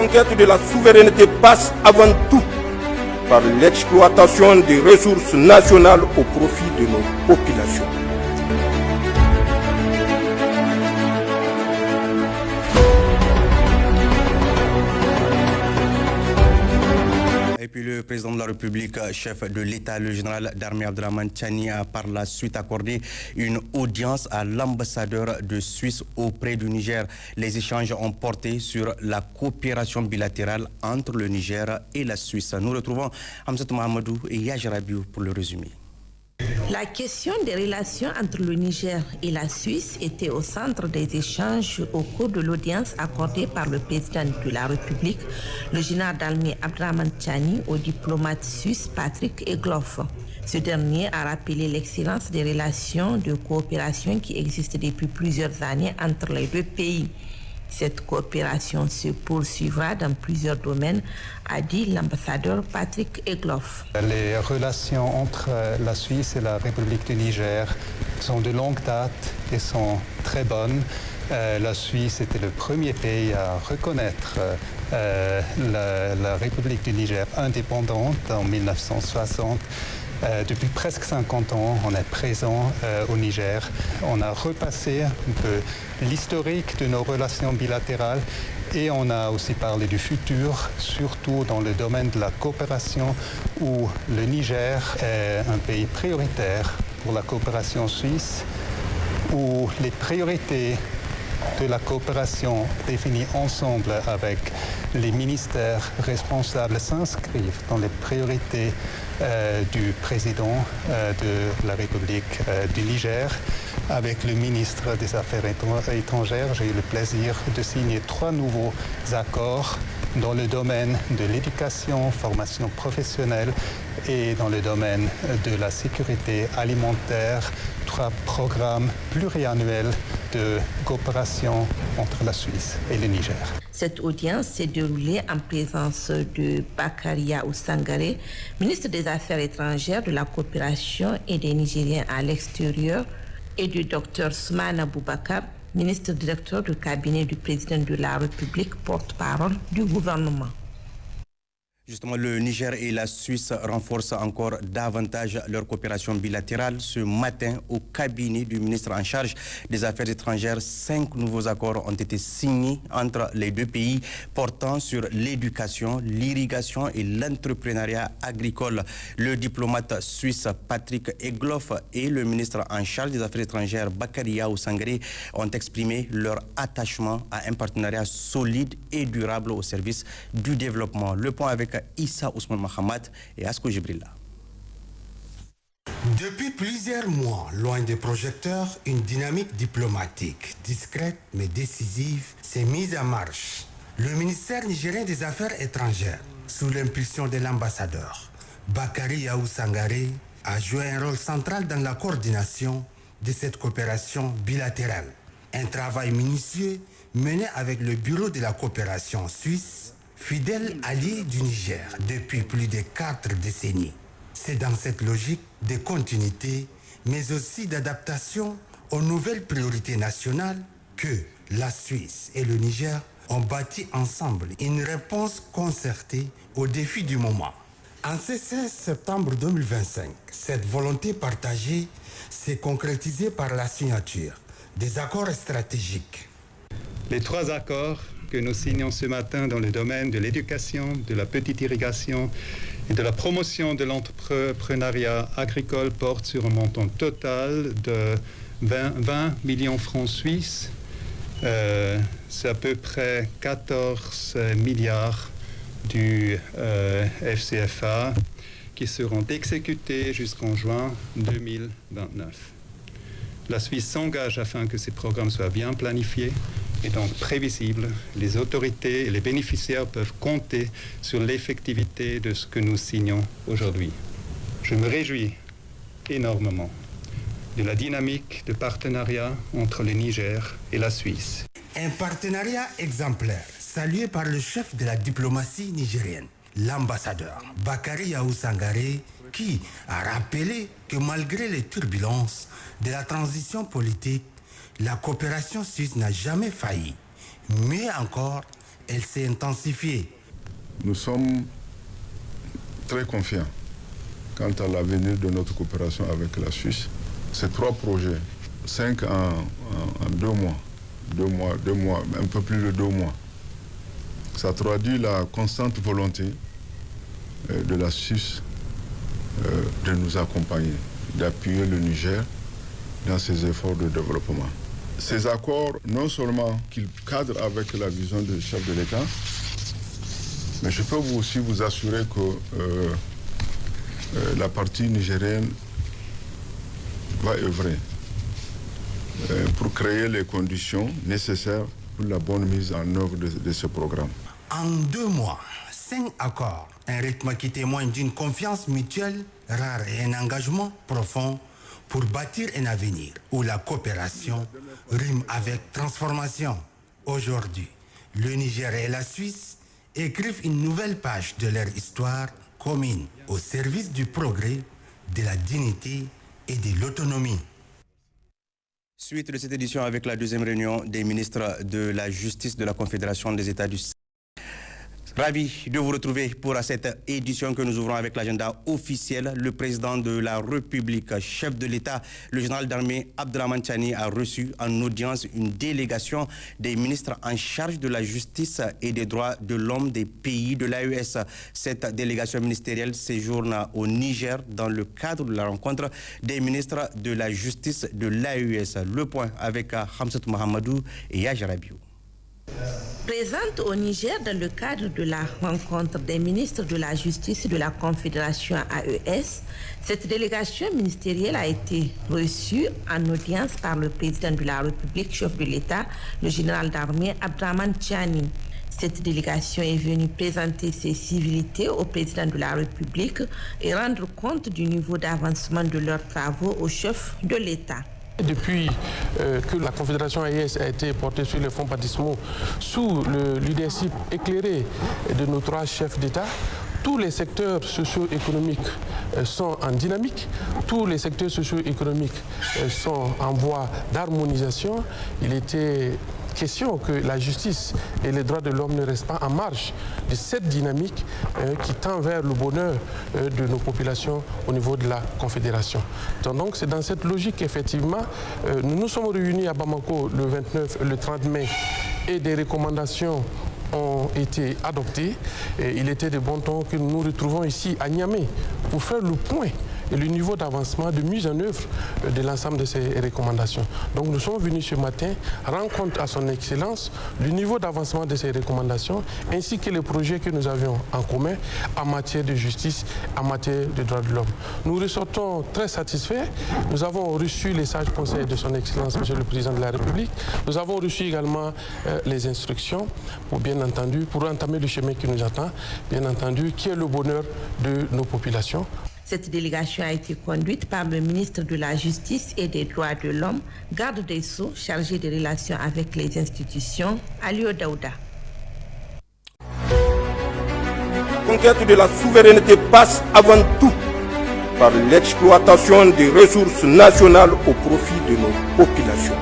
conquête de la souveraineté passe avant tout par l'exploitation des ressources nationales au profit de nos populations. Et puis le président de la République, chef de l'État, le général d'armée Abdrahmane Tiani a par la suite accordé une audience à l'ambassadeur de Suisse auprès du Niger. Les échanges ont porté sur la coopération bilatérale entre le Niger et la Suisse. Nous retrouvons Hamzat Mahamadou et Yajarabiou pour le résumé. La question des relations entre le Niger et la Suisse était au centre des échanges au cours de l'audience accordée par le président de la République, le général d'armée Abdrahmane Tiani, au diplomate suisse Patrick Egloff. Ce dernier a rappelé l'excellence des relations de coopération qui existent depuis plusieurs années entre les deux pays. Cette coopération se poursuivra dans plusieurs domaines, a dit l'ambassadeur Patrick Egloff. Les relations entre la Suisse et la République du Niger sont de longue date et sont très bonnes. La Suisse était le premier pays à reconnaître la République du Niger indépendante en 1960. Depuis presque 50 ans, on est présent au Niger. On a repassé un peu l'historique de nos relations bilatérales et on a aussi parlé du futur, surtout dans le domaine de la coopération où le Niger est un pays prioritaire pour la coopération suisse, où les priorités de la coopération définie ensemble avec les ministères responsables s'inscrivent dans les priorités du président de la République du Niger. Avec le ministre des Affaires étrangères, j'ai eu le plaisir de signer 3 nouveaux accords dans le domaine de l'éducation, formation professionnelle et dans le domaine de la sécurité alimentaire, 3 programmes pluriannuels de coopération entre la Suisse et le Niger. Cette audience s'est déroulée en présence de Bakaria Ousangaré, ministre des Affaires étrangères, de la coopération et des Nigériens à l'extérieur, et du Dr Soumana Boubacar, ministre directeur du cabinet du président de la République, porte-parole du gouvernement. Justement, le Niger et la Suisse renforcent encore davantage leur coopération bilatérale. Ce matin, au cabinet du ministre en charge des Affaires étrangères, 5 nouveaux accords ont été signés entre les deux pays portant sur l'éducation, l'irrigation et l'entrepreneuriat agricole. Le diplomate suisse Patrick Egloff et le ministre en charge des Affaires étrangères Bakaria Ousangaré ont exprimé leur attachement à un partenariat solide et durable au service du développement. Le point avec Issa Ousmane Mahamat et Asko Jibrilla. Depuis plusieurs mois, loin des projecteurs, une dynamique diplomatique, discrète mais décisive, s'est mise en marche. Le ministère nigérien des Affaires étrangères, sous l'impulsion de l'ambassadeur Bakary Yahou Sangaré, a joué un rôle central dans la coordination de cette coopération bilatérale. Un travail minutieux mené avec le Bureau de la coopération suisse, fidèle allié du Niger depuis plus de 4 décennies. C'est dans cette logique de continuité, mais aussi d'adaptation aux nouvelles priorités nationales que la Suisse et le Niger ont bâti ensemble une réponse concertée aux défis du moment. En ce 16 septembre 2025, cette volonté partagée s'est concrétisée par la signature des accords stratégiques. Les 3 accords que nous signons ce matin dans le domaine de l'éducation, de la petite irrigation et de la promotion de l'entrepreneuriat agricole portent sur un montant total de 20 millions francs suisses. C'est à peu près 14 milliards du FCFA qui seront exécutés jusqu'en juin 2029. La Suisse s'engage afin que ces programmes soient bien planifiés et donc prévisibles. Les autorités et les bénéficiaires peuvent compter sur l'effectivité de ce que nous signons aujourd'hui. Je me réjouis énormément de la dynamique de partenariat entre le Niger et la Suisse. Un partenariat exemplaire, salué par le chef de la diplomatie nigérienne, l'ambassadeur Bakary Yahou Sangaré, qui a rappelé que malgré les turbulences de la transition politique, la coopération suisse n'a jamais failli. Mieux encore, elle s'est intensifiée. Nous sommes très confiants quant à l'avenir de notre coopération avec la Suisse. Ces 3 projets, 5 en 2 mois, un peu plus de 2 mois, ça traduit la constante volonté de la Suisse de nous accompagner, d'appuyer le Niger dans ses efforts de développement. Ces accords, non seulement qu'ils cadrent avec la vision du chef de l'État, mais je peux aussi vous assurer que la partie nigérienne va œuvrer pour créer les conditions nécessaires pour la bonne mise en œuvre de ce programme. En 2 mois, 5 accords, un rythme qui témoigne d'une confiance mutuelle rare et un engagement profond pour bâtir un avenir où la coopération rime avec transformation. Aujourd'hui, le Niger et la Suisse écrivent une nouvelle page de leur histoire commune au service du progrès, de la dignité et de l'autonomie. Suite de cette édition avec la 2e réunion des ministres de la Justice de la Confédération des États du Sahel. Ravi de vous retrouver pour cette édition que nous ouvrons avec l'agenda officiel. Le président de la République, chef de l'État, le général d'armée Abdraman Chani a reçu en audience une délégation des ministres en charge de la justice et des droits de l'homme des pays de l'AES. Cette délégation ministérielle séjourne au Niger dans le cadre de la rencontre des ministres de la justice de l'AES. Le point avec Hamzat Mohamedou et Yajarabiou. Présente au Niger dans le cadre de la rencontre des ministres de la Justice de la Confédération AES, cette délégation ministérielle a été reçue en audience par le président de la République, chef de l'État, le général d'armée Abdraman Chani. Cette délégation est venue présenter ses civilités au président de la République et rendre compte du niveau d'avancement de leurs travaux au chef de l'État. Depuis que la Confédération AES a été portée sur les fonds baptismaux sous le leadership éclairé de nos 3 chefs d'État, tous les secteurs socio-économiques sont en dynamique, tous les secteurs socio-économiques sont en voie d'harmonisation. Il était question que la justice et les droits de l'homme ne restent pas en marge de cette dynamique qui tend vers le bonheur de nos populations au niveau de la Confédération. Donc c'est dans cette logique qu'effectivement nous nous sommes réunis à Bamako le 29 et le 30 mai et des recommandations ont été adoptées. Et il était de bon ton que nous nous retrouvons ici à Niamey pour faire le point et le niveau d'avancement de mise en œuvre de l'ensemble de ces recommandations. Donc nous sommes venus ce matin rendre compte à son Excellence du niveau d'avancement de ces recommandations ainsi que les projets que nous avions en commun en matière de justice, en matière de droits de l'homme. Nous ressortons très satisfaits. Nous avons reçu les sages conseils de son Excellence, Monsieur le Président de la République. Nous avons reçu également les instructions pour, bien entendu, pour entamer le chemin qui nous attend, bien entendu, qui est le bonheur de nos populations. Cette délégation a été conduite par le ministre de la Justice et des Droits de l'Homme, garde des Sceaux, chargé des relations avec les institutions, Aliou Daouda. La conquête de la souveraineté passe avant tout par l'exploitation des ressources nationales au profit de nos populations.